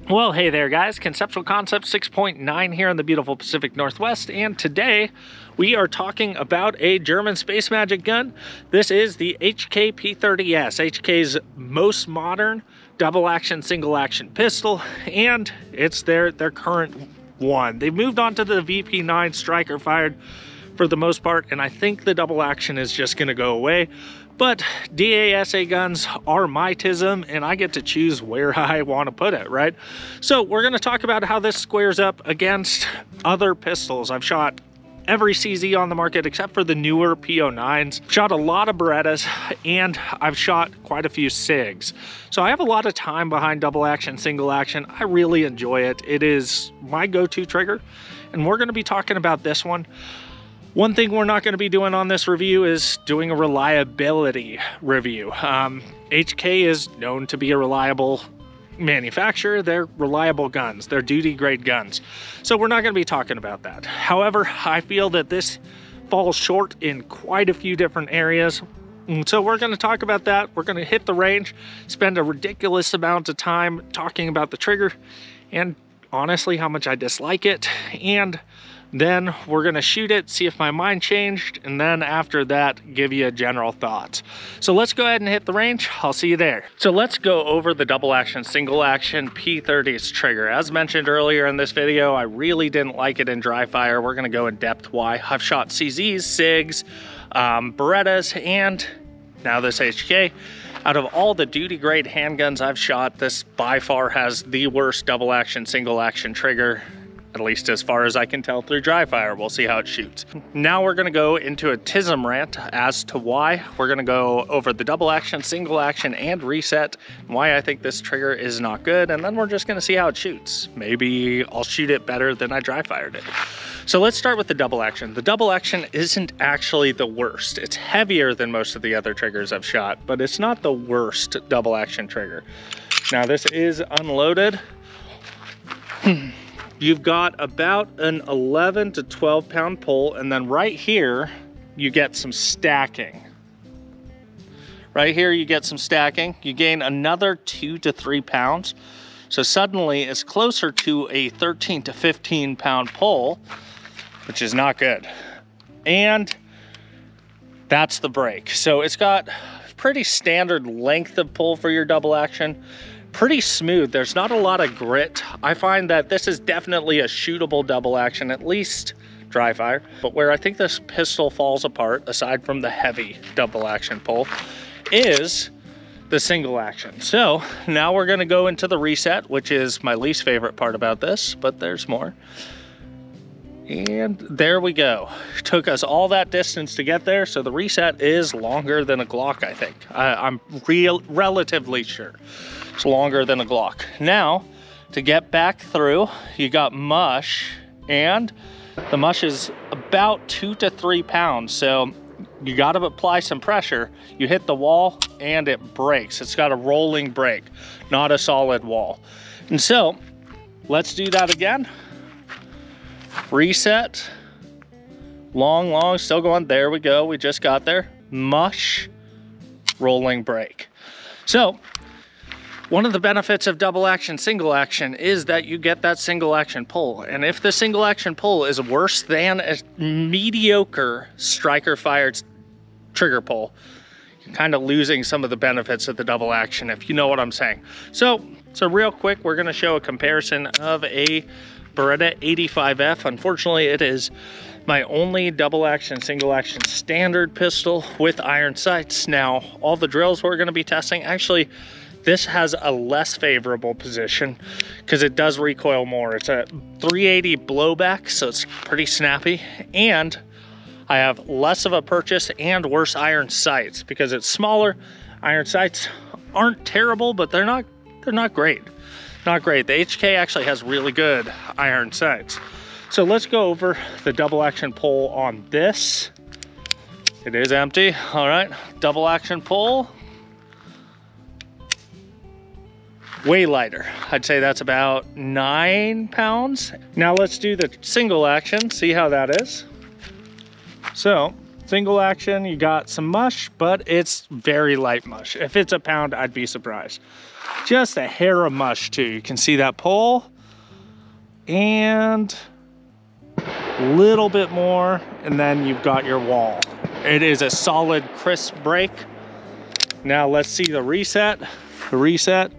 Well, hey there guys, Conceptual Concept 6.9 here in the beautiful Pacific Northwest, and today we are talking about a German space magic gun. This is the HK P30S, HK's most modern double action, single action pistol, and it's their current one. They've moved on to the VP9 striker fired for the most part, and I think the double action is just gonna go away. But DASA guns are my tism, and I get to choose where I want to put it, right? So we're going to talk about how this squares up against other pistols. I've shot every CZ on the market except for the newer P09s. Shot a lot of Berettas, and I've shot quite a few SIGs. So I have a lot of time behind double action, single action. I really enjoy it. It is my go-to trigger, and we're going to be talking about this one. One thing we're not going to be doing on this review is doing a reliability review. HK is known to be a reliable manufacturer. They're reliable guns. They're duty grade guns. So we're not going to be talking about that. However, I feel that this falls short in quite a few different areas. And so we're going to talk about that. We're going to hit the range, spend a ridiculous amount of time talking about the trigger and honestly how much I dislike it, and then we're gonna shoot it, see if my mind changed, and then after that, give you a general thoughts. So let's go ahead and hit the range. I'll see you there. So let's go over the double action, single action P30S trigger. As mentioned earlier in this video, I really didn't like it in dry fire. We're gonna go in depth why. I've shot CZs, SIGs, Berettas, and now this HK. Out of all the duty grade handguns I've shot, this by far has the worst double action, single action trigger, at least as far as I can tell through dry fire. We'll see how it shoots. Now we're gonna go into a TISM rant as to why. We're gonna go over the double action, single action, and reset, and why I think this trigger is not good, and then we're just gonna see how it shoots. Maybe I'll shoot it better than I dry fired it. So let's start with the double action. The double action isn't actually the worst. It's heavier than most of the other triggers I've shot, but it's not the worst double action trigger. Now this is unloaded. You've got about an 11 to 12 pound pull, and then right here, you get some stacking. Right here, you get some stacking. You gain another 2 to 3 pounds. So suddenly it's closer to a 13 to 15 pound pull, which is not good. And that's the break. So it's got pretty standard length of pull for your double action. Pretty smooth. There's not a lot of grit. I find that this is definitely a shootable double action, at least dry fire. But where I think this pistol falls apart, aside from the heavy double action pull, is the single action. So now we're gonna go into the reset, which is my least favorite part about this, but there's more. And there we go. Took us all that distance to get there, so the reset is longer than a Glock, I think. I'm relatively sure. It's longer than a Glock. Now, to get back through, you got mush, and the mush is about 2 to 3 pounds, so you gotta apply some pressure. You hit the wall, and it breaks. It's got a rolling break, not a solid wall. And so, let's do that again. Reset. Long, still going. There we go. We just got there. Mush, rolling break. So, one of the benefits of double action, single action is that you get that single action pull. And if the single action pull is worse than a mediocre striker fired trigger pull, you're kind of losing some of the benefits of the double action, if you know what I'm saying. So real quick, we're gonna show a comparison of a Beretta 85F. Unfortunately, it is my only double action, single action standard pistol with iron sights. Now, all the drills we're gonna be testing, actually, this has a less favorable position because it does recoil more. It's a 380 blowback, so it's pretty snappy. And I have less of a purchase and worse iron sights because it's smaller. Iron sights aren't terrible, but they're not great. Not great. The HK actually has really good iron sights. So let's go over the double action pull on this. It is empty. All right, double action pull. Way lighter. I'd say that's about 9 pounds. Now let's do the single action, see how that is. So Single action, you got some mush, but it's very light mush. If it's a pound, I'd be surprised. Just a hair of mush too. You can see that pull and a little bit more, and then you've got your wall. It is a solid, crisp break. Now let's see the reset. The reset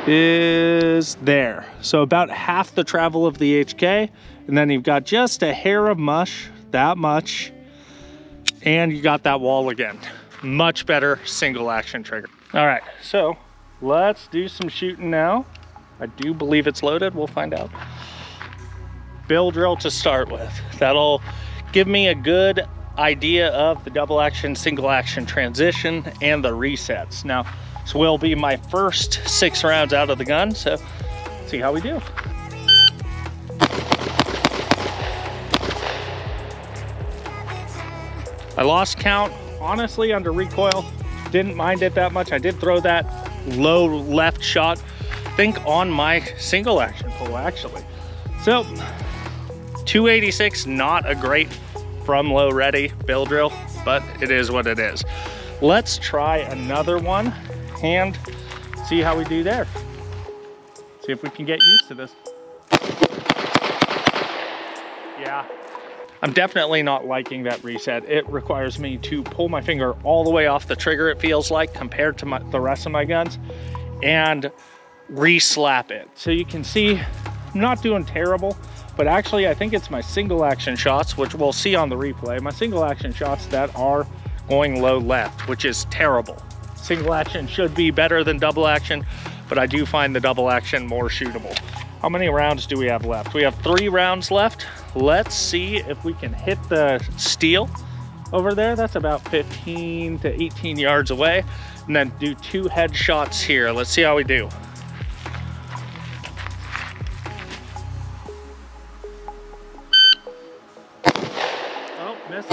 is there. So about half the travel of the HK, and then you've got just a hair of mush, that much, and you got that wall again. Much better single action trigger. All right, so let's do some shooting now. I do believe it's loaded, we'll find out. Bill drill to start with. That'll give me a good idea of the double action, single action transition and the resets. Now, this will be my first 6 rounds out of the gun, so let's see how we do. I lost count, honestly, under recoil. Didn't mind it that much. I did throw that low left shot, I think on my single action pull actually. So 286, not a great from low ready bill drill, but it is what it is. Let's try another one and see how we do there. See if we can get used to this. Yeah, I'm definitely not liking that reset. It requires me to pull my finger all the way off the trigger, it feels like, compared to the rest of my guns, and re-slap it. So you can see I'm not doing terrible, but actually I think it's my single action shots, which we'll see on the replay, my single action shots that are going low left, which is terrible. Single action should be better than double action, but I do find the double action more shootable. How many rounds do we have left? We have 3 rounds left. Let's see if we can hit the steel over there. That's about 15 to 18 yards away. And then do 2 headshots here. Let's see how we do. Oh, missed.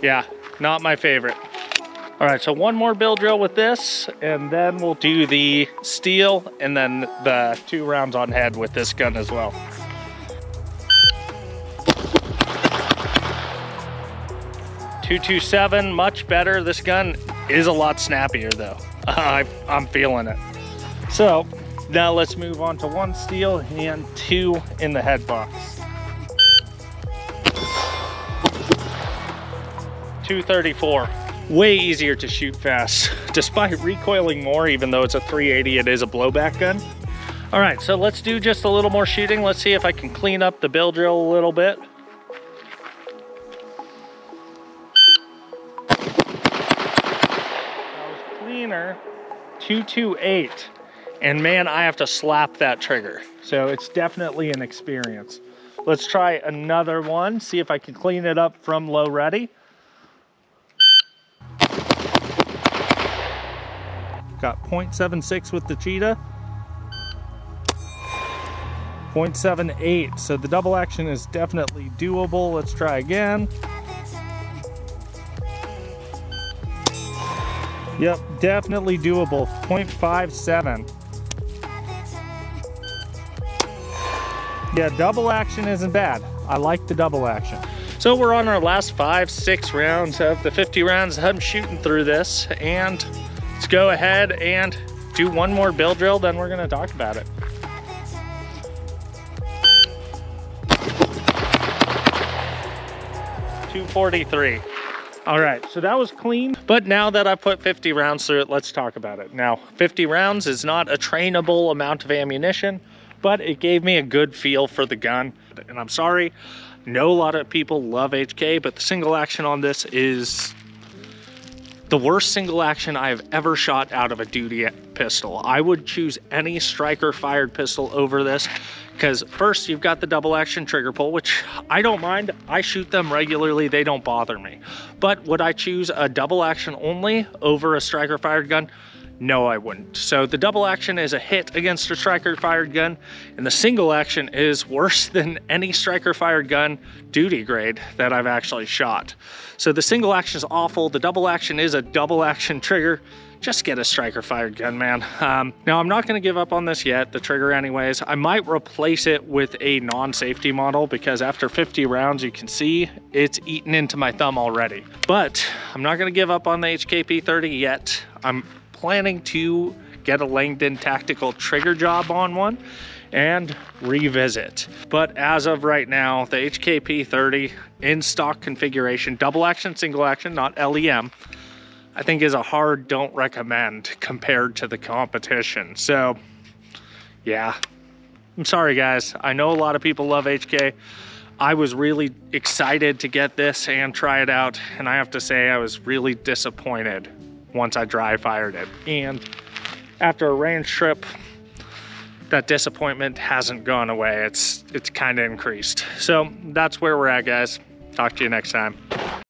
Yeah, not my favorite. All right, so one more bill drill with this, and then we'll do the steel and then the 2 rounds on head with this gun as well. .227, much better. This gun is a lot snappier though. I'm feeling it. So now let's move on to 1 steel and 2 in the head box. .234. Way easier to shoot fast, despite recoiling more, even though it's a 380, it is a blowback gun. All right, so let's do just a little more shooting. Let's see if I can clean up the bill drill a little bit. That was cleaner, 228. And man, I have to slap that trigger. So it's definitely an experience. Let's try another one, see if I can clean it up from low ready. Got .76 with the cheetah, .78, so the double action is definitely doable. Let's try again. Yep, definitely doable, .57. Yeah, double action isn't bad. I like the double action. So we're on our last 5, 6 rounds of the 50 rounds. I'm shooting through this, and let's go ahead and do one more bill drill, then we're gonna talk about it. .243. All right, so that was clean, but now that I've put 50 rounds through it, let's talk about it. Now, 50 rounds is not a trainable amount of ammunition, but it gave me a good feel for the gun. And I'm sorry, I know a lot of people love HK, but the single action on this is the worst single action I've ever shot out of a duty pistol. I would choose any striker fired pistol over this, because first you've got the double action trigger pull, which I don't mind. I shoot them regularly, they don't bother me. But would I choose a double action only over a striker fired gun? No, I wouldn't. So the double action is a hit against a striker fired gun, and the single action is worse than any striker fired gun duty grade that I've actually shot. So the single action is awful. The double action is a double action trigger. just get a striker fired gun, man. Now I'm not gonna give up on this yet, the trigger anyways. I might replace it with a non-safety model because after 50 rounds, you can see it's eaten into my thumb already. But I'm not gonna give up on the HK-P30 yet. I'm planning to get a Langdon tactical trigger job on one and revisit. But as of right now, the HK-P30 in stock configuration, double action, single action, not LEM, I think is a hard don't recommend compared to the competition. So yeah, I'm sorry guys. I know a lot of people love HK. I was really excited to get this and try it out. And I have to say I was really disappointed once I dry fired it. And after a range trip, that disappointment hasn't gone away. It's kind of increased. So that's where we're at, guys. Talk to you next time.